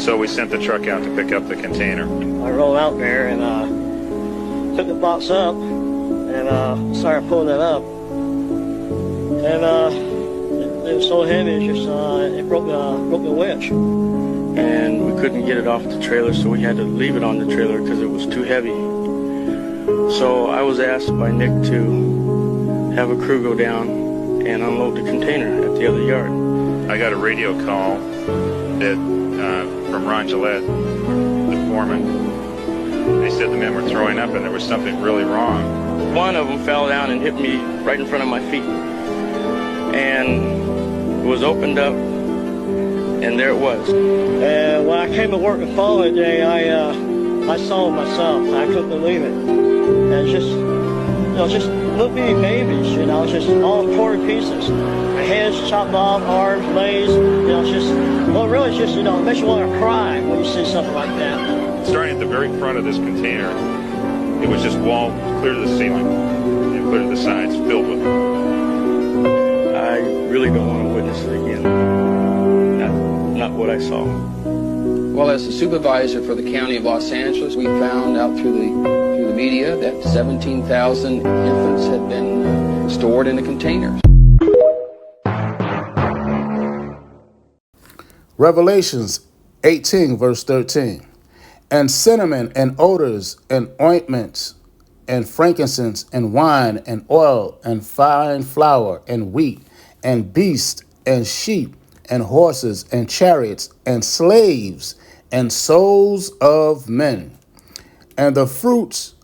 So we sent the truck out to pick up the container. I rolled out there and took the box up and started pulling it up. And it was so heavy, it broke the winch. And we couldn't get it off the trailer, so we had to leave it on the trailer because it was too heavy. So I was asked by Nick to have a crew go down and unload the container at the other yard. I got a radio call from Ron Gillette, the foreman. They said the men were throwing up and there was something really wrong. One of them fell down and hit me right in front of my feet. And it was opened up, and there it was. And when I came to work the following day, I saw it myself. I couldn't believe it. And just little bitty babies, just all torn to pieces. Their heads chopped off, arms, legs, really just, it makes you want to cry when you see something like that. Starting at the very front of this container, it was just wall clear to the ceiling and clear to the sides, filled with them. I really don't want to witness it again. Not what I saw. Well, as the supervisor for the County of Los Angeles, we found out through the media that 17,000 infants had been stored in the containers. Revelations 18, verse 13. And cinnamon and odors and ointments and frankincense and wine and oil and fine flour and wheat and beasts and sheep and horses and chariots and slaves and souls of men. And the fruits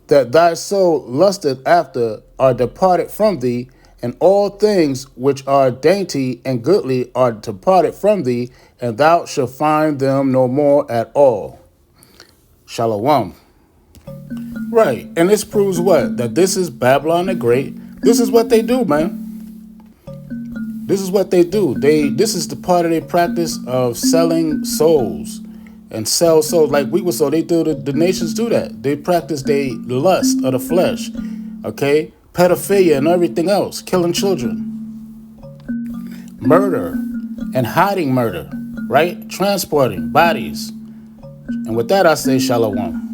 that thy soul lusted after are departed from thee, and all things which are dainty and goodly are departed from thee, and thou shalt find them no more at all. Shalom. Right, and this proves what? That this is Babylon the Great. This is what they do, man. This is what they do. This is the part of their practice of selling souls and sell souls. Like we were so they do the nations do that. They practice the lust of the flesh. Okay? Pedophilia and everything else. Killing children. Murder and hiding murder. Right? Transporting bodies. And with that I say shalom.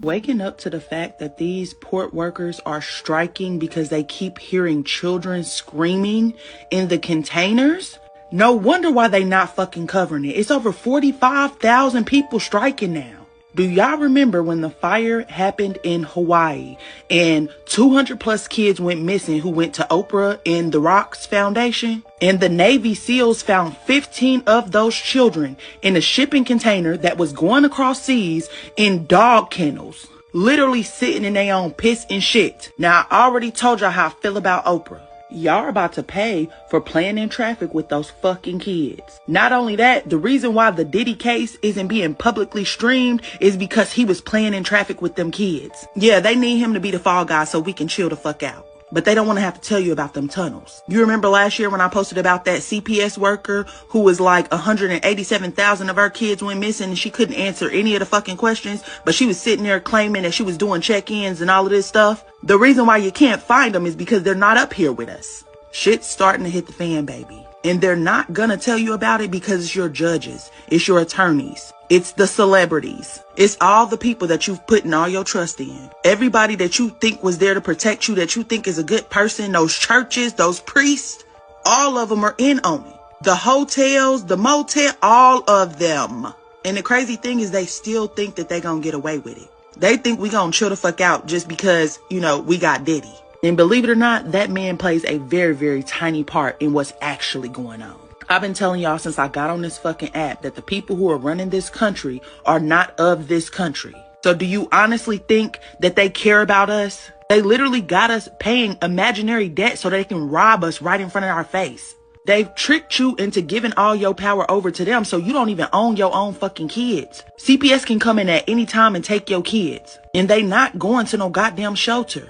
Waking up to the fact that these port workers are striking because they keep hearing children screaming in the containers. No wonder why they not fucking covering it. It's over 45,000 people striking now. Do y'all remember when the fire happened in Hawaii and 200 plus kids went missing who went to Oprah and the Rocks Foundation? And the Navy SEALs found 15 of those children in a shipping container that was going across seas in dog kennels, literally sitting in their own piss and shit. Now, I already told y'all how I feel about Oprah. Y'all are about to pay for playing in traffic with those fucking kids. Not only that, the reason why the Diddy case isn't being publicly streamed is because he was playing in traffic with them kids. Yeah, they need him to be the fall guy so we can chill the fuck out. But they don't want to have to tell you about them tunnels. You remember last year when I posted about that CPS worker who was like 187,000 of her kids went missing and she couldn't answer any of the fucking questions, but she was sitting there claiming that she was doing check-ins and all of this stuff? The reason why you can't find them is because they're not up here with us. Shit's starting to hit the fan, baby. And they're not gonna tell you about it because it's your judges, it's your attorneys, it's the celebrities, it's all the people that you've put in all your trust in. Everybody that you think was there to protect you, that you think is a good person, those churches, those priests, all of them are in on it. The hotels, the motel, all of them. And the crazy thing is they still think that they're gonna get away with it. They think we gonna chill the fuck out just because, we got Diddy. And believe it or not, that man plays a very, very tiny part in what's actually going on. I've been telling y'all since I got on this fucking app that the people who are running this country are not of this country. So do you honestly think that they care about us? They literally got us paying imaginary debt so they can rob us right in front of our face. They've tricked you into giving all your power over to them so you don't even own your own fucking kids. CPS can come in at any time and take your kids. And they not going to no goddamn shelter.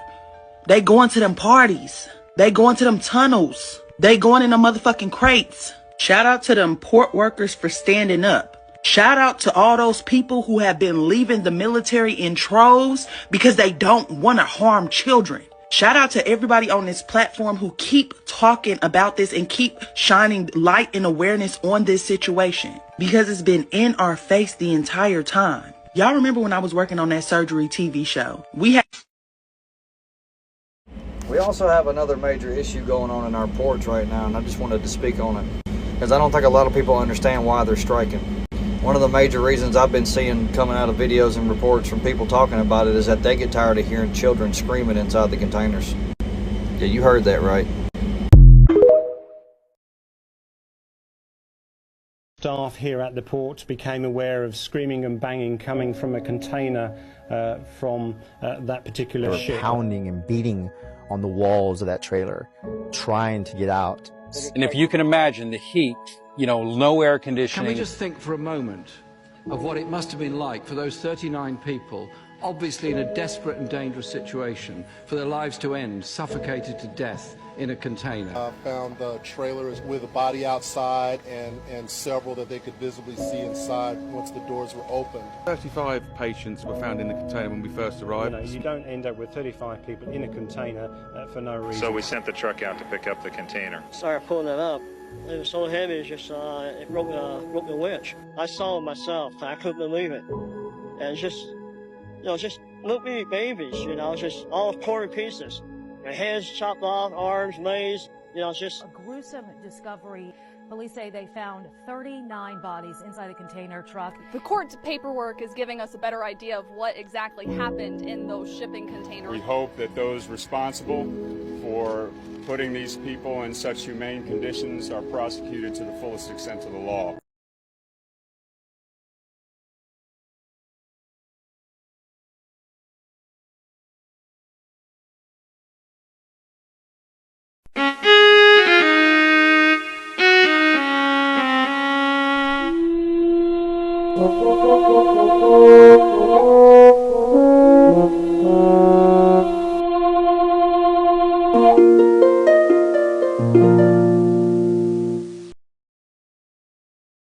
They going to them parties. They going to them tunnels. They going in them motherfucking crates. Shout out to them port workers for standing up. Shout out to all those people who have been leaving the military in troves because they don't want to harm children. Shout out to everybody on this platform who keep talking about this and keep shining light and awareness on this situation, because it's been in our face the entire time. Y'all remember when I was working on that surgery TV show? We also have another major issue going on in our ports right now, and I just wanted to speak on it because I don't think a lot of people understand why they're striking. One of the major reasons I've been seeing coming out of videos and reports from people talking about it is that they get tired of hearing children screaming inside the containers. Yeah, you heard that right. Staff here at the port became aware of screaming and banging coming from a container from that particular ship. Pounding and beating on the walls of that trailer, trying to get out. And if you can imagine the heat, no air conditioning. Can we just think for a moment of what it must have been like for those 39 people, obviously in a desperate and dangerous situation, for their lives to end, suffocated to death in a container. I found the trailers with a body outside and several that they could visibly see inside once the doors were opened. 35 patients were found in the container when we first arrived. You don't end up with 35 people in a container for no reason. So we sent the truck out to pick up the container. Started pulling it up. It was so heavy, it just it broke the winch. I saw it myself. I couldn't believe it. And just little bitty babies, just all torn to pieces. Their heads chopped off, arms, legs, just a gruesome discovery. Police say they found 39 bodies inside the container truck. The court's paperwork is giving us a better idea of what exactly happened in those shipping containers. We hope that those responsible for putting these people in such humane conditions are prosecuted to the fullest extent of the law.